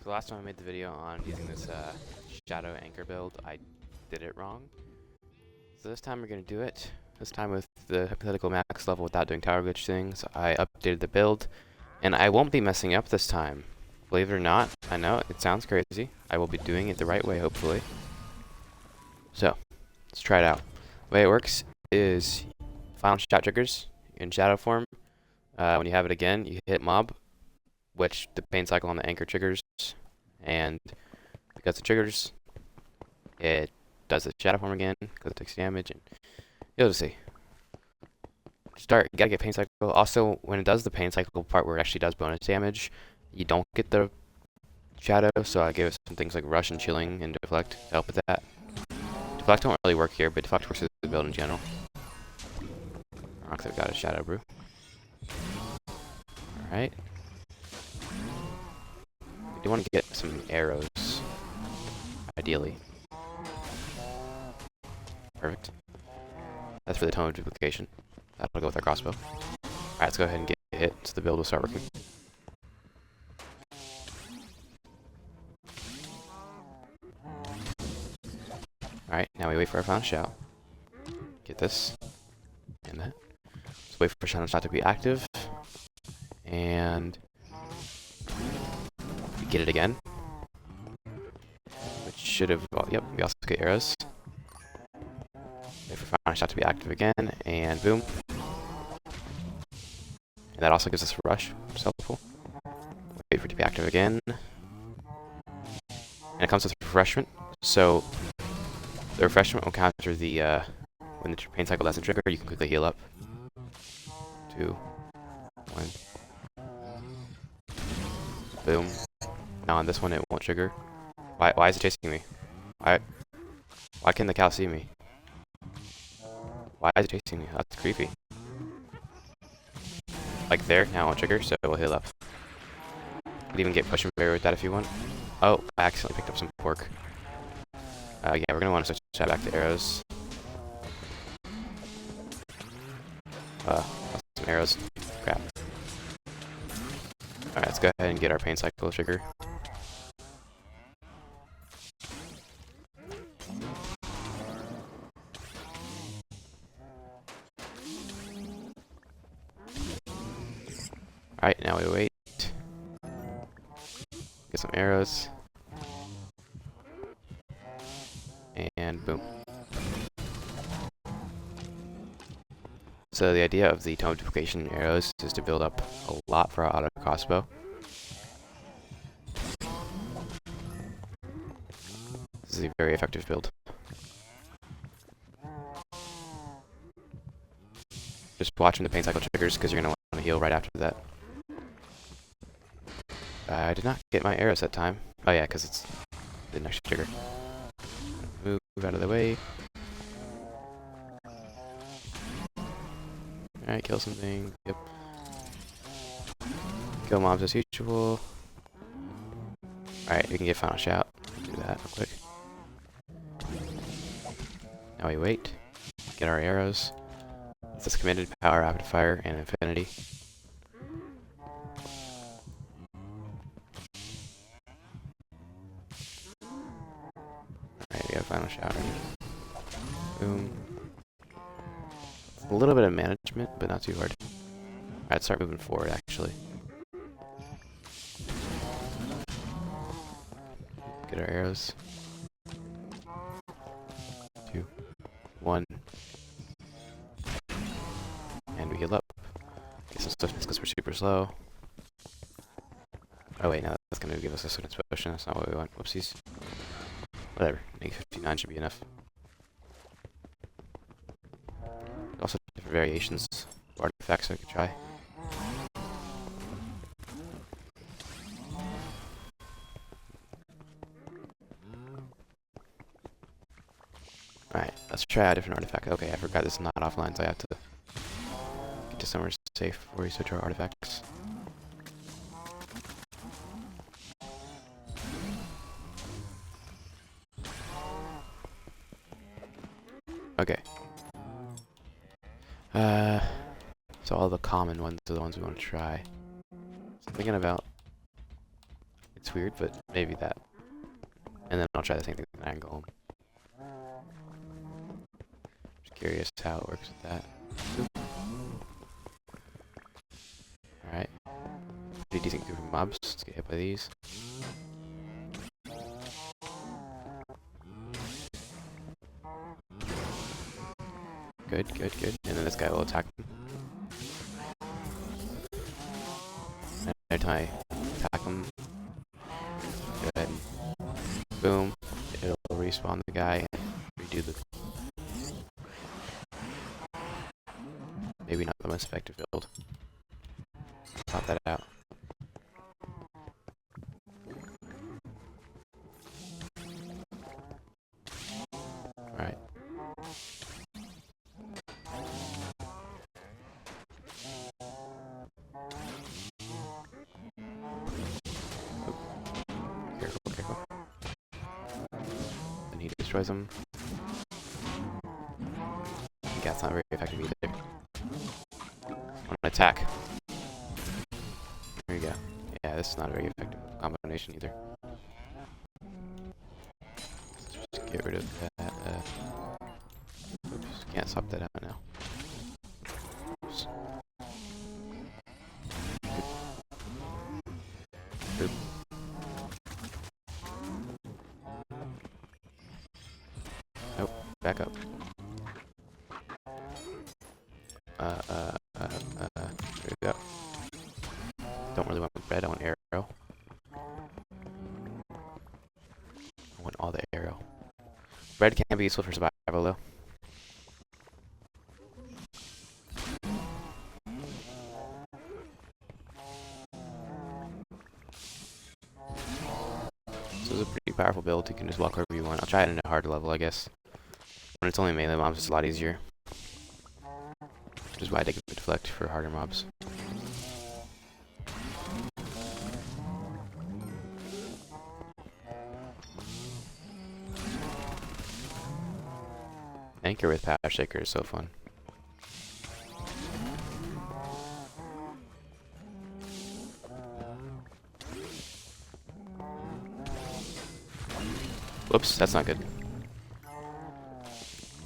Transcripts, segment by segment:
So the last time I made the video on using this shadow anchor build, I did it wrong. So this time we're going to do it. This time with the hypothetical max level without doing tower glitch things. I updated the build, and I won't be messing up this time. Believe it or not, I know it sounds crazy. I will be doing it the right way, hopefully. So, let's try it out. The way it works is final shot triggers in shadow form. When you have it again, you hit mob, which the pain cycle on the anchor triggers, and because it triggers, it does the shadow form again because it takes damage, and you'll just see. You gotta get pain cycle. Also, when it does the pain cycle part where it actually does bonus damage, you don't get the shadow, so I gave it some things like rush and chilling and deflect to help with that. Deflect don't really work here, but deflect works with the build in general. I've got a shadow brew. Alright. We do want to get some arrows, ideally. Perfect. That's for the tone of duplication. That'll go with our crossbow. Alright, let's go ahead and get hit so the build will start working. Alright, now we wait for our final shot. Get this. And that. Let's wait for shadow shot to be active. And we get it again. Which should have, well, yep, we also get arrows. Wait for final shot to be active again, and boom. And that also gives us a rush, which is helpful. Wait for it to be active again. And it comes with refreshment. So the refreshment will counter the when the pain cycle doesn't trigger, you can quickly heal up. 2, 1. Boom. Now on this one it won't trigger. Why is it chasing me? Why can the cow see me? Why is it chasing me? That's creepy. Like there, now it won't trigger, so it will heal up. You can even get push and barrier with that if you want. Oh, I accidentally picked up some pork. Yeah, we're gonna want to switch that back to arrows. Some arrows. Crap. Alright, let's go ahead and get our pain cycle trigger. Alright, now we wait. Get some arrows. And boom. So the idea of the tone duplication arrows is to build up a lot for our auto crossbow. This is a very effective build. Just watching the pain cycle triggers because you're going to want to heal right after that. I did not get my arrows that time. Oh yeah, because it's the next trigger. Move out of the way. Alright, kill something. Yep. Kill mobs as usual. Alright, we can get final shout. Do that real quick. Now we wait. Get our arrows. This is committed, power, rapid fire, and infinity. Alright, we have final shout. Boom. A little bit of management, but not too hard. Alright, let's start moving forward, actually. Get our arrows. 2, 1. And we heal up. Get some swiftness because we're super slow. Oh wait, no, that's going to give us a swiftness potion. That's not what we want. Whoopsies. Whatever. -59 should be enough. Also, different variations of artifacts I could try. Alright, let's try a different artifact. Okay, I forgot this is not offline, so I have to get to somewhere safe before we switch our artifacts. Okay. So all the common ones are the ones we want to try. So I'm thinking about It's weird, but maybe that. And then I'll try the same thing and I can go home. Just curious how it works with that. Alright. Pretty decent group of mobs. Let's get hit by these. Good, good, good. And then this guy will attack him. And every time I attack him, go ahead and boom. It'll respawn the guy and redo the... Maybe not the most effective build. Pop that out. Alright. Careful, careful. Then he destroys him. That's not very effective either. On an attack. There you go. Yeah, this is not a very effective combination either. Let's just get rid of that. Oops, can't swap that out now. Oops. Oop. Nope, back up. There we go. Don't really want red, I want arrow. I want all the arrow. Red can be useful for survival though. This is a pretty powerful build. You can just walk wherever you want. I'll try it in a hard level, I guess. When it's only melee mobs, it's a lot easier. Which is why I take a deflect for harder mobs. Anchor with Power Shaker is so fun. Whoops, that's not good.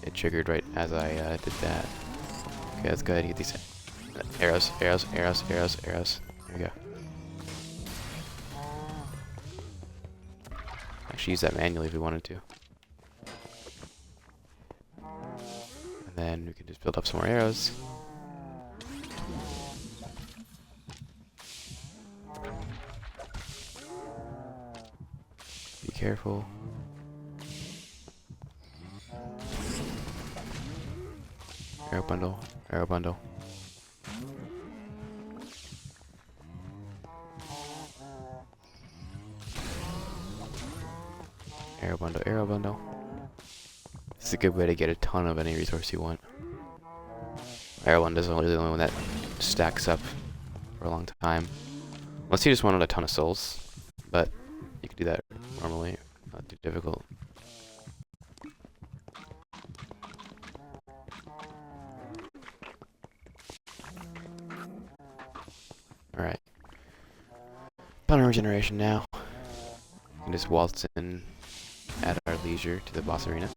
It triggered right as I did that. Okay, let's go ahead and get these arrows, arrows, arrows, arrows, arrows. There we go. Actually use that manually if we wanted to. And then we can just build up some more arrows. Be careful. Arrow bundle, arrow bundle. Arrow bundle, arrow bundle. This is a good way to get a ton of any resource you want. Arrow bundle is only the only one that stacks up for a long time. Unless you just wanted a ton of souls, but you can do that normally, not too difficult. Alright. Bounty regeneration now. We can just waltz in at our leisure to the boss arena.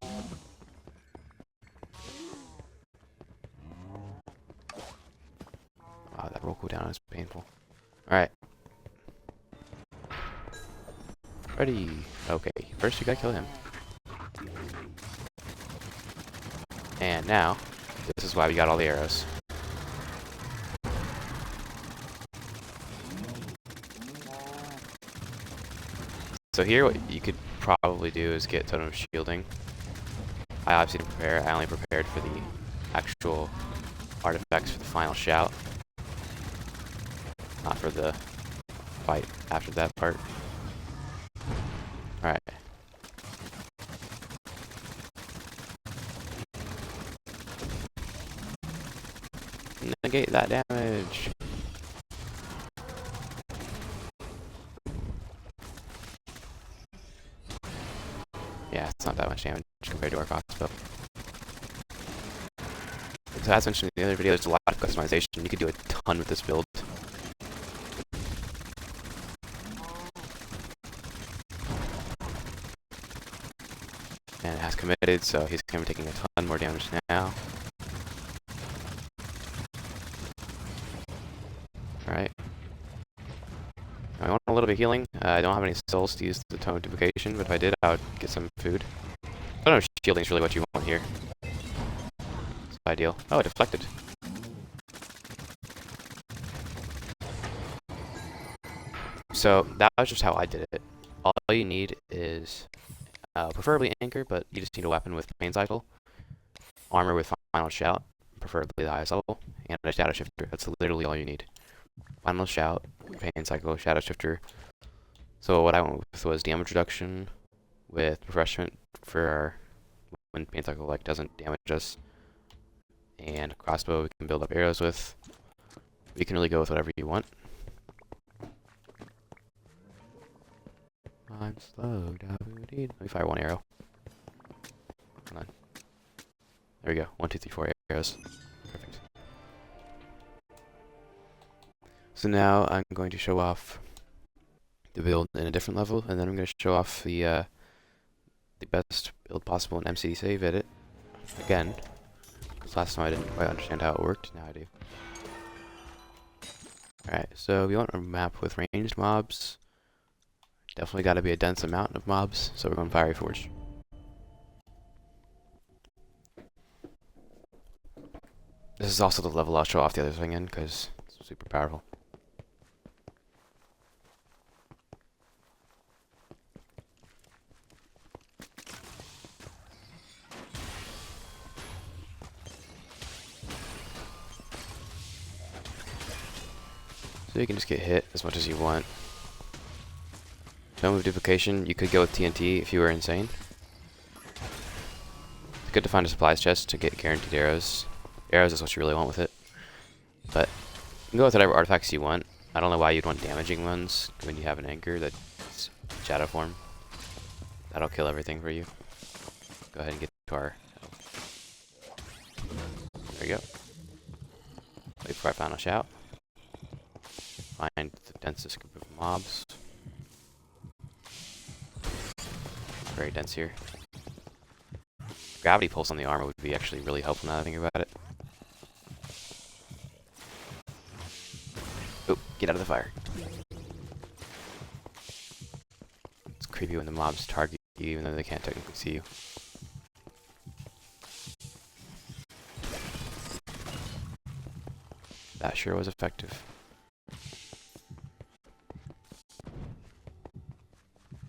Wow, that roll cooldown is painful. Alright. Ready. Okay, first we gotta kill him. And now, this is why we got all the arrows. So here, what you could probably do is get Totem of Shielding. I obviously didn't prepare. I only prepared for the actual artifacts for the final shout. Not for the fight after that part. Alright. Negate that damage. Yeah, it's not that much damage compared to our crossbow. So as mentioned in the other video, there's a lot of customization. You could do a ton with this build. committed, so he's going to be taking a ton more damage now. Alright. I want a little bit of healing. I don't have any souls to use the Tome of Duplication, but if I did, I would get some food. I don't know if shielding is really what you want here. It's ideal. Oh, it deflected. So that was just how I did it. All you need is preferably Anchor, but you just need a weapon with Pain Cycle, armor with Final Shout, preferably the highest level, and a Shadow Shifter. That's literally all you need. Final Shout, Pain Cycle, Shadow Shifter. So what I went with was damage reduction with Refreshment for when Pain Cycle like doesn't damage us, and crossbow we can build up arrows with. We can really go with whatever you want. I'm slow. Let me fire one arrow. Come on. There we go. 1, 2, 3, 4 arrows. Perfect. So now I'm going to show off the build in a different level, and then I'm going to show off the best build possible in MCDSaveEdit. Again, because last time I didn't quite understand how it worked. Now I do. Alright, so we want a map with ranged mobs. Definitely got to be a dense amount of mobs, so we're going Fiery Forge. This is also the level I'll show off the other thing in, because it's super powerful. So you can just get hit as much as you want. Tome of Duplication, you could go with TNT if you were insane. It's good to find a supplies chest to get guaranteed arrows. Arrows is what you really want with it. But you can go with whatever artifacts you want. I don't know why you'd want damaging ones when you have an anchor that's shadow form. That'll kill everything for you. Go ahead and get to our... There we go. Wait for our final shout. Find the densest group of mobs. Very dense here. Gravity pulse on the armor would be actually really helpful now that I think about it. Oh, get out of the fire. It's creepy when the mobs target you even though they can't technically see you. That sure was effective.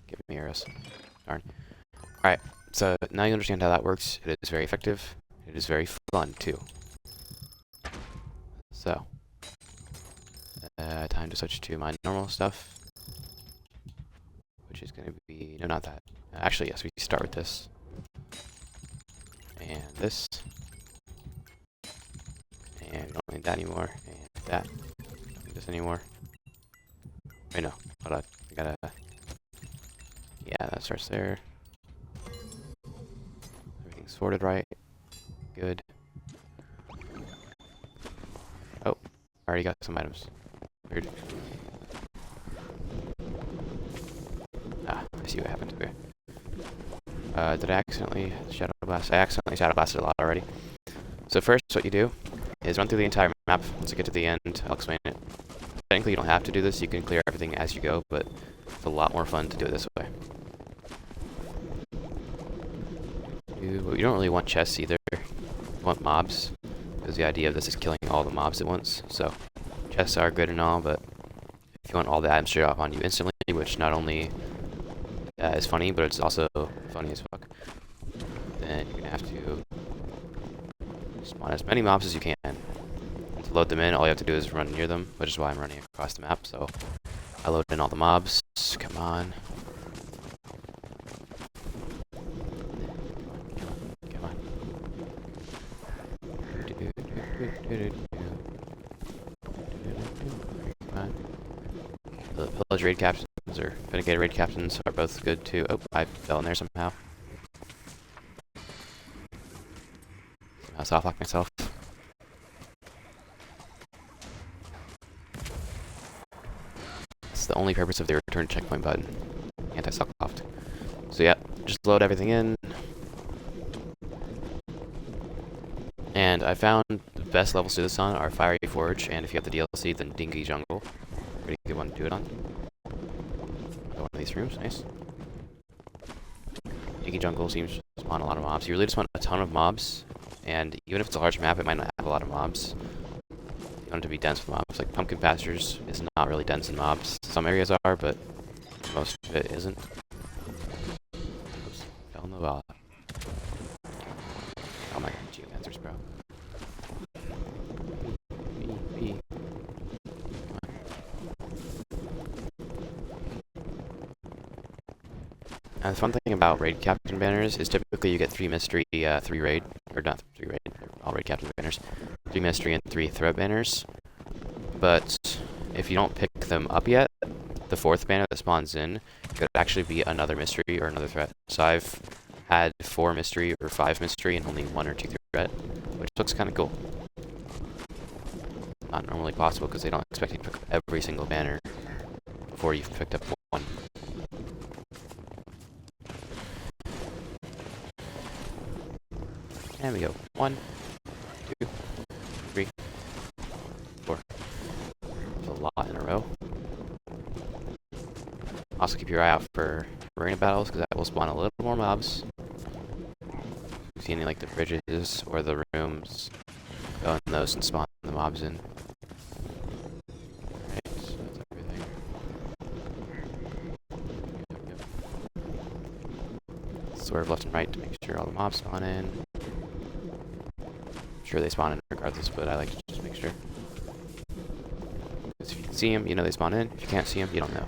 Give me arrows. Darn. Alright, so now you understand how that works. It is very effective. It is very fun, too. So, time to switch to my normal stuff. Which is going to be... No, not that. Actually, yes, we start with this. And this. And we don't need that anymore. And that. Don't need this anymore. Wait, no. Hold on. I gotta... Yeah, that starts there. Everything's sorted right. Good. Oh, I already got some items. Weird. Ah, I see what happened to it. Did I accidentally Shadow Blast? I accidentally Shadow Blasted a lot already. So first, what you do is run through the entire map. Once you get to the end, I'll explain it. Technically, you don't have to do this. You can clear everything as you go, but it's a lot more fun to do it this way. You don't really want chests either. You want mobs, because the idea of this is killing all the mobs at once. So chests are good and all, but if you want all the items to drop on you instantly, which not only is funny, but it's also funny as fuck, then you're gonna have to spawn as many mobs as you can. And to load them in, all you have to do is run near them, which is why I'm running across the map. So I load in all the mobs. Come on. The Pillage Raid Captains or Vindicated Raid Captains are both good too. Oh, I fell in there somehow. I soft-locked myself. That's the only purpose of the return checkpoint button. Anti-soft. So yeah, just load everything in. I found the best levels to do this on are Fiery Forge, and if you have the DLC, then Dingy Jungle. Pretty good one to do it on. Go into these rooms, nice. Dingy Jungle seems to spawn a lot of mobs. You really just want a ton of mobs, and even if it's a large map, it might not have a lot of mobs. You want it to be dense with mobs. Like Pumpkin Pastures is not really dense in mobs. Some areas are, but most of it isn't. Oops, fell in the well. Oh my god, geomancers, bro. Pee. And the fun thing about raid captain banners is typically you get 3 mystery, 3 raid, or not 3 raid, all raid captain banners, 3 mystery and 3 threat banners. But if you don't pick them up yet, the 4th banner that spawns in could actually be another mystery or another threat. So I've had 4 mystery or 5 mystery and only 1 or 2 threat, which looks kind of cool. Not normally possible because they don't expect you to pick up every single banner before you've picked up 1. And we go 1, 2, 3, 4. There's a lot in a row. Also keep your eye out for arena battles because that will spawn a little more mobs. If you see any like the bridges or the rooms, go in those and spawn the mobs in. Alright, so that's everything. Swerve left and right to make sure all the mobs spawn in. Sure they spawn in regardless, but I like to just make sure. Because if you can see them, you know they spawn in. If you can't see them, you don't know.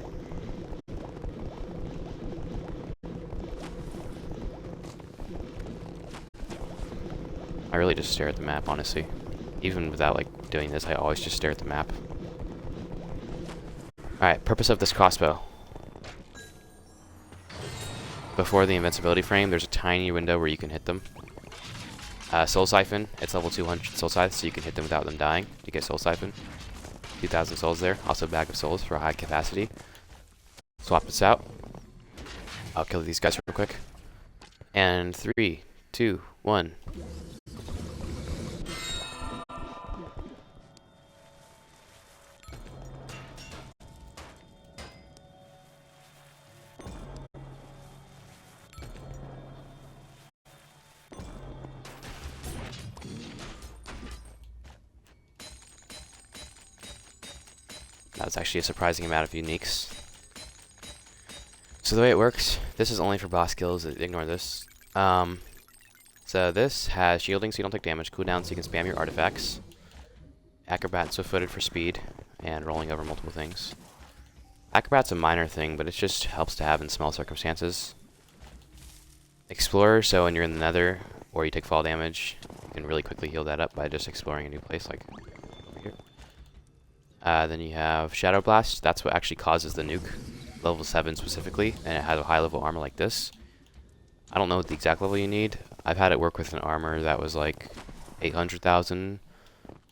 I really just stare at the map, honestly. Even without like doing this, I always just stare at the map. Alright, purpose of this crossbow. Before the invincibility frame, there's a tiny window where you can hit them. Soul Siphon, it's level 200 Soul Scythe, so you can hit them without them dying. You get Soul Siphon. 2,000 souls there. Also Bag of Souls for high capacity. Swap this out. I'll kill these guys real quick. And 3, 2, 1. That was actually a surprising amount of uniques. So the way it works, this is only for boss kills, ignore this. So this has shielding so you don't take damage, cooldown so you can spam your artifacts, Acrobat and Swift-footed for speed, and rolling over multiple things. Acrobat's a minor thing, but it just helps to have in small circumstances. Explorer, so when you're in the nether, or you take fall damage, you can really quickly heal that up by just exploring a new place, like over here. Then you have Shadow Blast. That's what actually causes the nuke, level 7 specifically, and it has a high level armor like this. I don't know what the exact level you need. I've had it work with an armor that was like 800,000,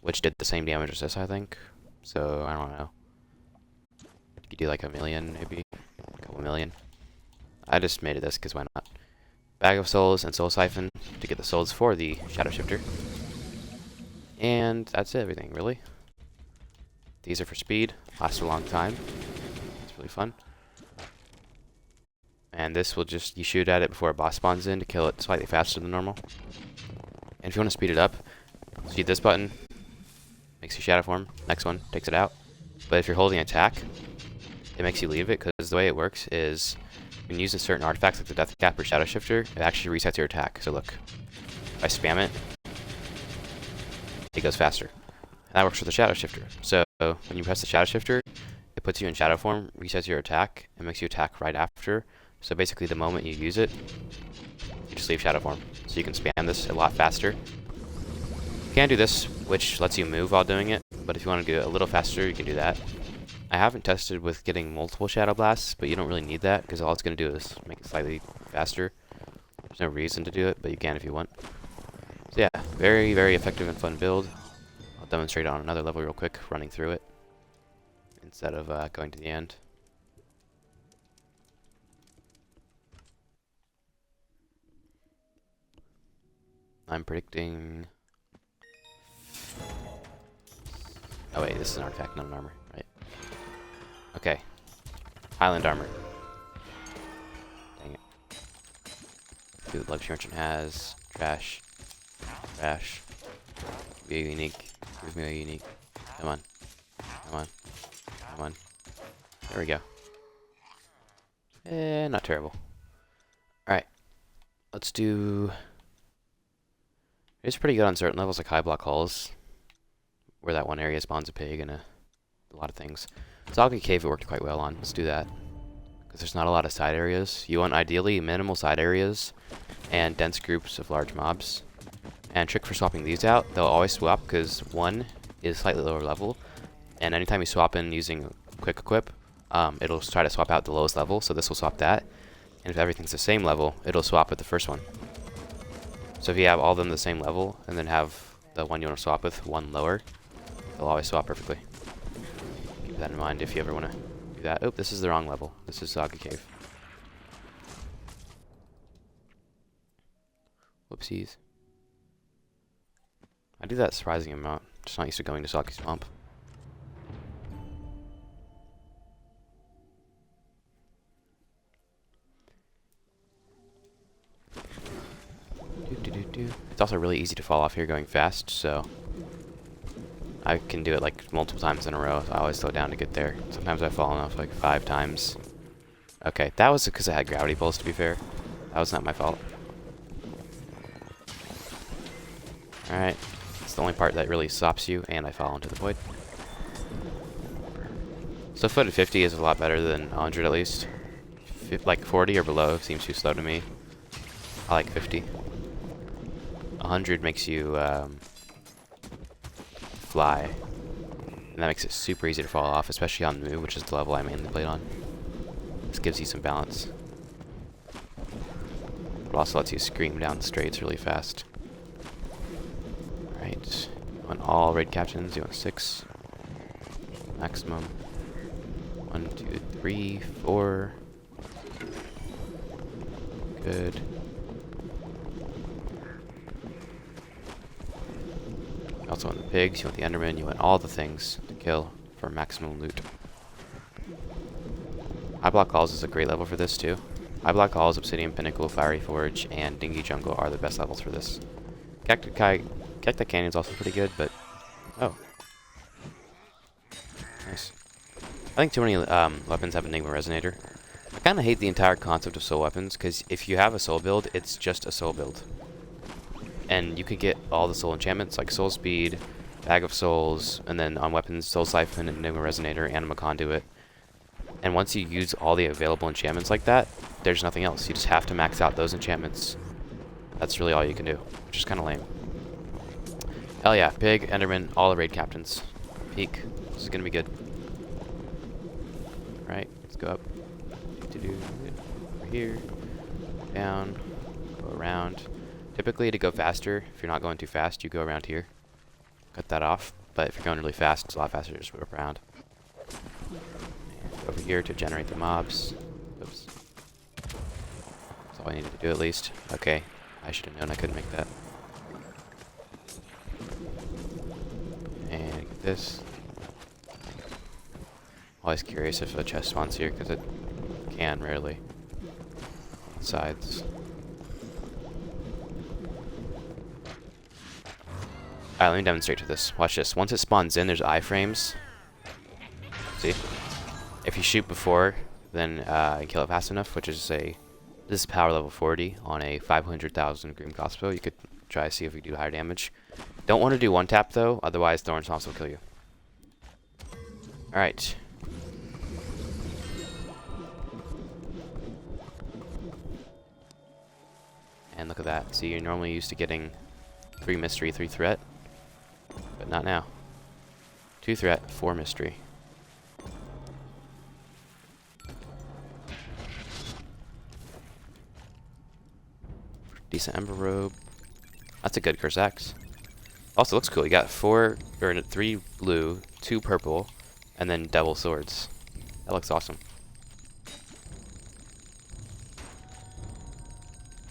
which did the same damage as this, I think. So, I don't know. You could do like 1 million, maybe. A couple million. I just made it this, because why not? Bag of Souls and Soul Siphon to get the souls for the Shadow Shifter. And that's everything, really. These are for speed, last a long time. It's really fun. And this will just, you shoot at it before a boss spawns in to kill it slightly faster than normal. And if you want to speed it up, speed this button, makes you shadow form. Next one takes it out. But if you're holding attack, it makes you leave it, because the way it works is when you use a certain artifacts like the Death Cap or Shadow Shifter, it actually resets your attack. So look, if I spam it, it goes faster. And that works for the Shadow Shifter. So when you press the Shadow Shifter, it puts you in shadow form, resets your attack, and makes you attack right after. So basically the moment you use it, you just leave shadow form. So you can spam this a lot faster. You can do this, which lets you move while doing it, but if you want to do it a little faster, you can do that. I haven't tested with getting multiple Shadow Blasts, but you don't really need that, because all it's going to do is make it slightly faster. There's no reason to do it, but you can if you want. So yeah, very, very effective and fun build. I'll demonstrate it on another level real quick, running through it, instead of going to the end. I'm predicting Oh wait, this is an artifact, not an armor, right? Okay. Highland armor. Dang it. See what luxury merchant has. Trash. Trash. Be a unique. Give me a unique. Come on. Come on. Come on. There we go. Not terrible. Alright. Let's do... It's pretty good on certain levels, like high block hulls, where that one area spawns a pig and a lot of things. Saga Cave it worked quite well on. Let's do that. Because there's not a lot of side areas. You want ideally minimal side areas and dense groups of large mobs. And trick for swapping these out, they'll always swap because one is slightly lower level. And anytime you swap in using quick equip, it'll try to swap out the lowest level, so this will swap that. And if everything's the same level, it'll swap with the first one. So if you have all of them the same level, and then have the one you want to swap with one lower, they'll always swap perfectly. Keep that in mind if you ever want to do that. Oh, this is the wrong level. This is Saga Cave. Whoopsies. I do that a surprising amount. Just not used to going to Saga Swamp. It's also really easy to fall off here going fast, so I can do it like multiple times in a row. So I always slow down to get there. Sometimes I've fallen off like 5 times. Okay, that was because I had gravity pulse, to be fair. That was not my fault. Alright, it's the only part that really stops you, and I fall into the void. So foot at 50 is a lot better than 100 at least. Like 40 or below seems too slow to me. I like 50. 100 makes you fly, and that makes it super easy to fall off, especially on move, which is the level I mainly played on. This gives you some balance, but also lets you scream down the straights really fast. Alright, you want all raid captains, you want 6 maximum. 1, 2, 3, 4. Good. You also want the pigs, you want the enderman, you want all the things to kill for maximum loot. High block halls is a great level for this too. High block halls, Obsidian Pinnacle, Fiery Forge, and Dingy Jungle are the best levels for this. Cacti Canyon's also pretty good, but... Oh. Nice. I think too many weapons have Enigma Resonator. I kind of hate the entire concept of soul weapons, because if you have a soul build, it's just a soul build. And you could get all the soul enchantments, like Soul Speed, Bag of Souls, and then on weapons, Soul Siphon, Enigma Resonator, Anima Conduit. And once you use all the available enchantments like that, there's nothing else. You just have to max out those enchantments. That's really all you can do, which is kind of lame. Hell yeah, Pig, Enderman, all the raid captains. Peak. This is going to be good. Alright, let's go up. Over here. Down. Go around. Typically, to go faster, if you're not going too fast, you go around here. Cut that off. But if you're going really fast, it's a lot faster to just whip around. And over here to generate the mobs. Oops. That's all I needed to do at least. Okay. I should have known I couldn't make that. And get this. Always curious if a chest spawns here, because it can rarely. Sides. Alright, let me demonstrate to this. Watch this. Once it spawns in, there's iframes. See? If you shoot before, then you kill it fast enough, which is this is power level 40 on a 500,000 Grim Crossbow. You could try to see if we do higher damage. Don't want to do one tap though, otherwise Thorn Swamps will kill you. Alright. And look at that. See, you're normally used to getting 3 mystery, 3 threat. But not now. 2 threat, 4 mystery. Decent Ember Robe. That's a good Curse Axe. Also looks cool. You got 3 blue, 2 purple, and then double swords. That looks awesome.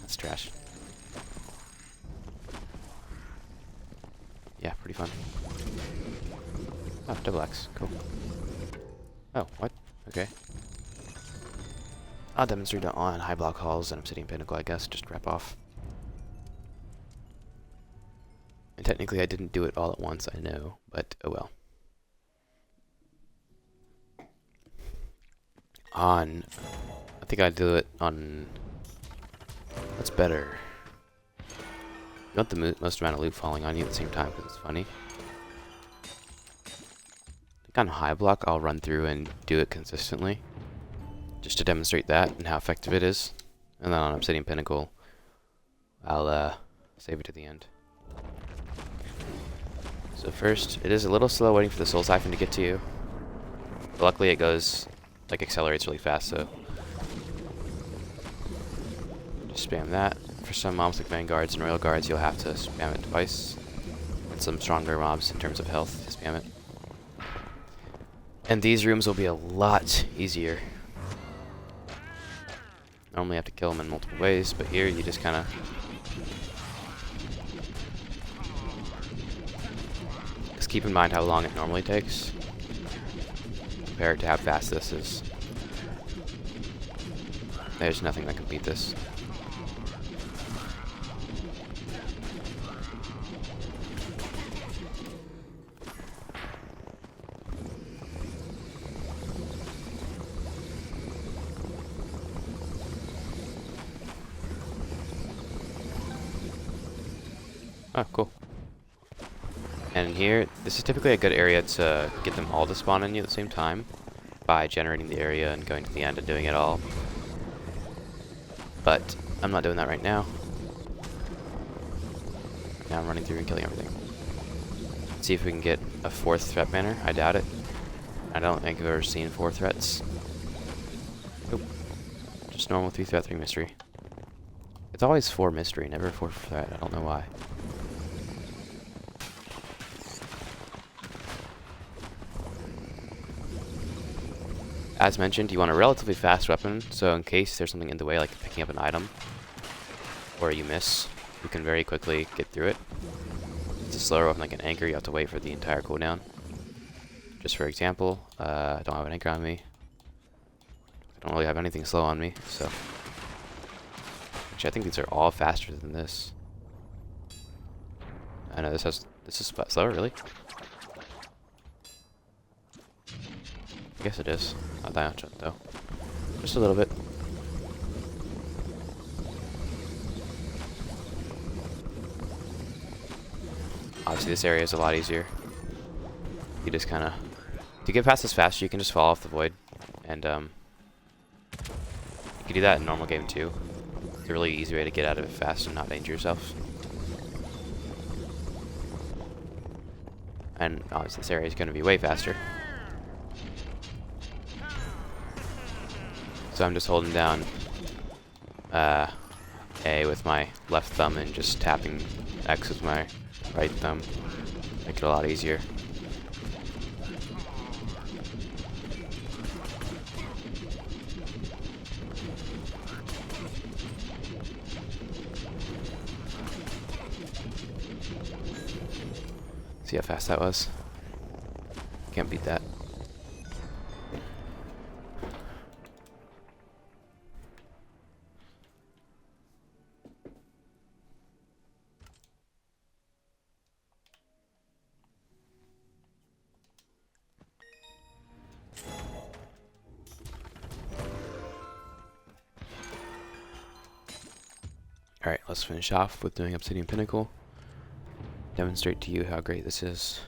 That's trash. Yeah, pretty fun. Oh, double axe. Cool. Oh, what? Okay. I'll demonstrate it on high block halls and Obsidian Pinnacle, I guess. Just wrap off. And technically I didn't do it all at once, I know, but oh well. I think I'd do it on... What's better? You want the most amount of loot falling on you at the same time because it's funny. I think on high block I'll run through and do it consistently, just to demonstrate that and how effective it is. And then on Obsidian Pinnacle, I'll save it to the end. So first, it is a little slow waiting for the soul siphon to get to you. But luckily it goes, like, accelerates really fast, so just spam that. For some mobs like Vanguards and Royal Guards, you'll have to spam it twice. And some stronger mobs in terms of health to spam it. And these rooms will be a lot easier. Normally you have to kill them in multiple ways, but here you just kind of... Just keep in mind how long it normally takes, compared to how fast this is. There's nothing that can beat this. Oh, cool. And in here, this is typically a good area to get them all to spawn on you at the same time by generating the area and going to the end and doing it all. But I'm not doing that right now. Now I'm running through and killing everything. Let's see if we can get a 4th threat banner. I doubt it. I don't think I've ever seen 4 threats. Nope. Just normal 3 threat, 3 mystery. It's always 4 mystery, never 4 threat. I don't know why. As mentioned, you want a relatively fast weapon, so in case there's something in the way, like picking up an item, or you miss, you can very quickly get through it. It's a slower weapon like an anchor, you have to wait for the entire cooldown. Just for example, I don't have an anchor on me. I don't really have anything slow on me, so... Actually, I think these are all faster than this. I know this is slower, really? I guess it is. Not that much, though. Just a little bit. Obviously, this area is a lot easier. You just kind of... To get past this faster, you can just fall off the void. And, you can do that in normal game, too. It's a really easy way to get out of it fast and not danger yourself. And, obviously, this area is going to be way faster. So I'm just holding down A with my left thumb and just tapping X with my right thumb. Make it a lot easier. See how fast that was? Can't beat that. Alright, let's finish off with doing Obsidian Pinnacle. Demonstrate to you how great this is.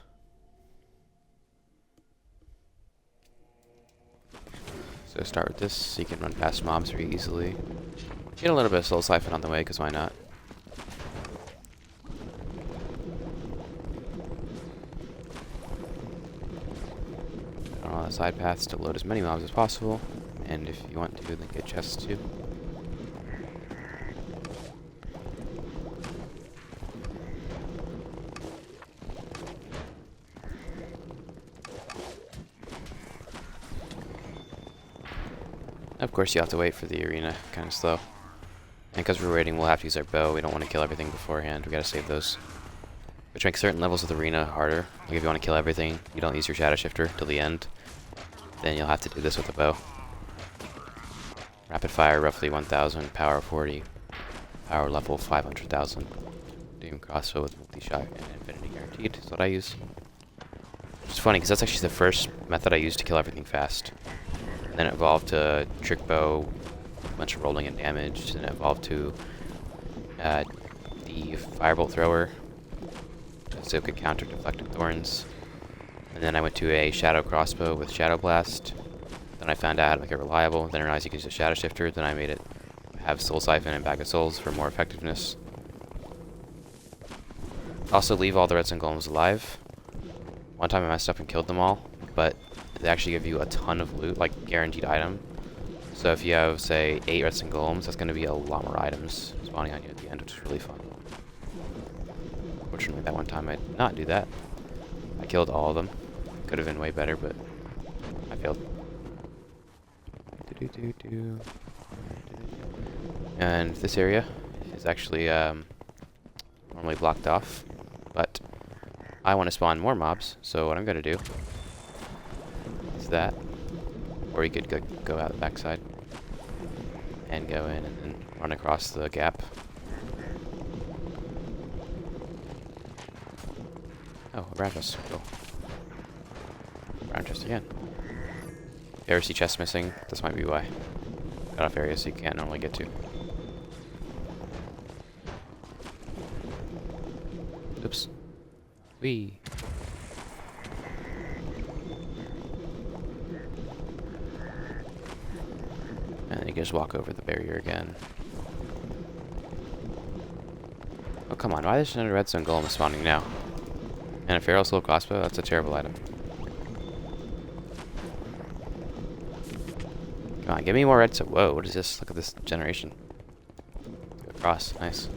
So start with this, so you can run past mobs very easily. Get a little bit of soul siphon on the way, because why not? On all the side paths to load as many mobs as possible, and if you want to, then get chests too. Of course, you have to wait for the arena, kind of slow. And because we're waiting, we'll have to use our bow. We don't want to kill everything beforehand. We gotta save those. which makes certain levels of the arena harder. Like if you want to kill everything, you don't use your shadow shifter till the end, then you'll have to do this with a bow. Rapid fire roughly 1000, power 40, power level 500,000. Doom crossbow with multi-shot and infinity guaranteed is what I use. It's funny because that's actually the first method I used to kill everything fast. And then it evolved to trick bow, a bunch of rolling and damage, and it evolved to the firebolt thrower, so it could counter deflected thorns. And then I went to a shadow crossbow with shadow blast. Then I found out how to make it reliable. Then I realized you could use a shadow shifter. Then I made it have soul siphon and bag of souls for more effectiveness. Also leave all the redstone golems alive. One time I messed up and killed them all, but they actually give you a ton of loot, like guaranteed item. So if you have, say, 8 redstone golems, that's going to be a lot more items spawning on you at the end, which is really fun. Fortunately, that one time I did not do that. I killed all of them. Could have been way better, but I failed. And this area is actually normally blocked off, but I want to spawn more mobs, so what I'm going to do is that, or you could go out the backside and go in and then run across the gap. Oh, a brown chest. Cool. Brown chest again. If you ever see chests missing, this might be why. Cut off areas you can't normally get to. Oops. Whee! And then you can just walk over the barrier again. Oh, come on. Why is there a redstone golem spawning now? And a feral soul crossbow? That's a terrible item. Come on, give me more redstone. Whoa, what is this? Look at this generation. Across. Nice.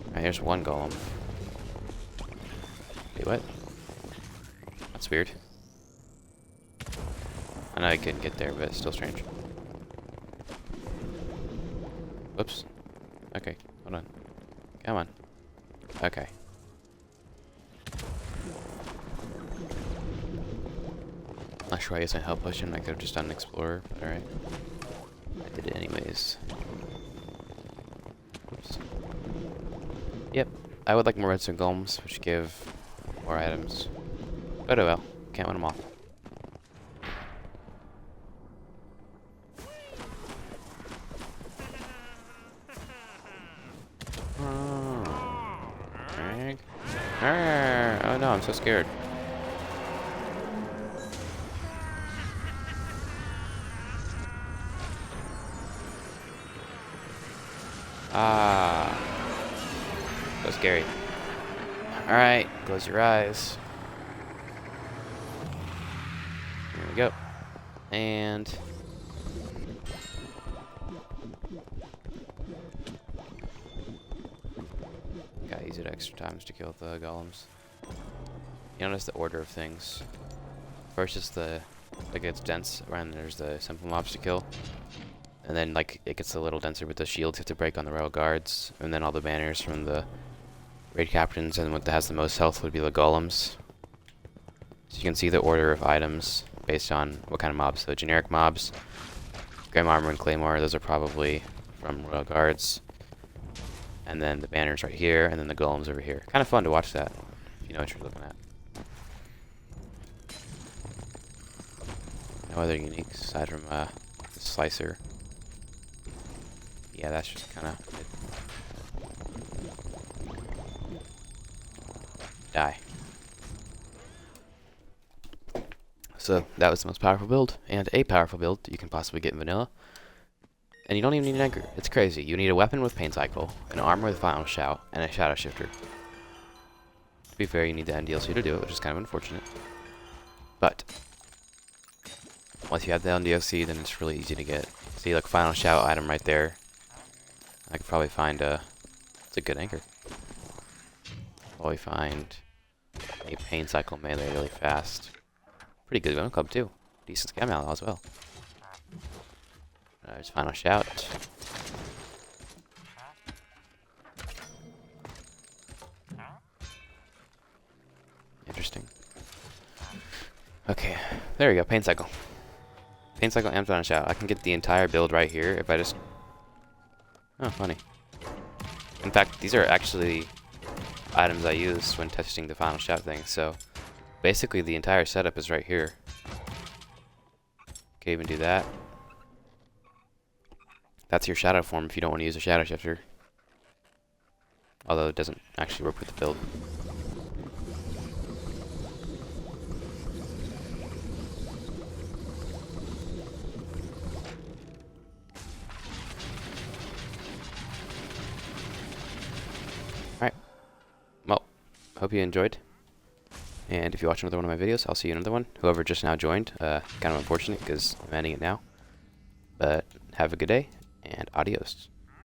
Alright, here's one golem. Wait, what? That's weird. I know I couldn't get there, but it's still strange. Whoops. Okay, hold on. Come on. Okay. Not sure I used my health potion. I could have just done an explorer, but alright. I did it anyways. Oops. Yep. I would like more redstone golems, which give more items. But oh well. Can't win them all. Oh no, I'm so scared. Ah. So scary. Alright, close your eyes. Here we go. And gotta use it extra times to kill the golems. You notice the order of things. First is the, like, it's dense, and there's the simple mobs to kill. And then, like, it gets a little denser with the shields you have to break on the royal guards. And then all the banners from the raid captains, and what has the most health would be the golems. So you can see the order of items based on what kind of mobs. So generic mobs, Grim Armor and Claymore, those are probably from royal guards. And then the banners right here, and then the golems over here. Kind of fun to watch that, if you know what you're looking at. No other uniques aside from the slicer. Yeah, that's just kind of die. So that was the most powerful build, and a powerful build you can possibly get in vanilla. And you don't even need an anchor. It's crazy. You need a weapon with pain cycle, an armor with final shout, and a shadow shifter. To be fair, you need the end DLC to do it, which is kind of unfortunate. But once you have the end DLC, then it's really easy to get. See, like, final shout item right there. I could probably find it's a good anchor. Probably find a pain cycle melee really fast. Pretty good gun club too. Decent scam ally as well. There's final shout. Okay, there we go, paint cycle. Paint cycle and final shadow. I can get the entire build right here if I just... Oh, funny. In fact, these are actually items I use when testing the final shadow thing, so basically the entire setup is right here. Can even do that. That's your shadow form if you don't want to use a shadow shifter. Although it doesn't actually work with the build. Alright. Well, hope you enjoyed. And if you watch another one of my videos, I'll see you in another one. Whoever just now joined, kind of unfortunate because I'm ending it now. But have a good day, and adios.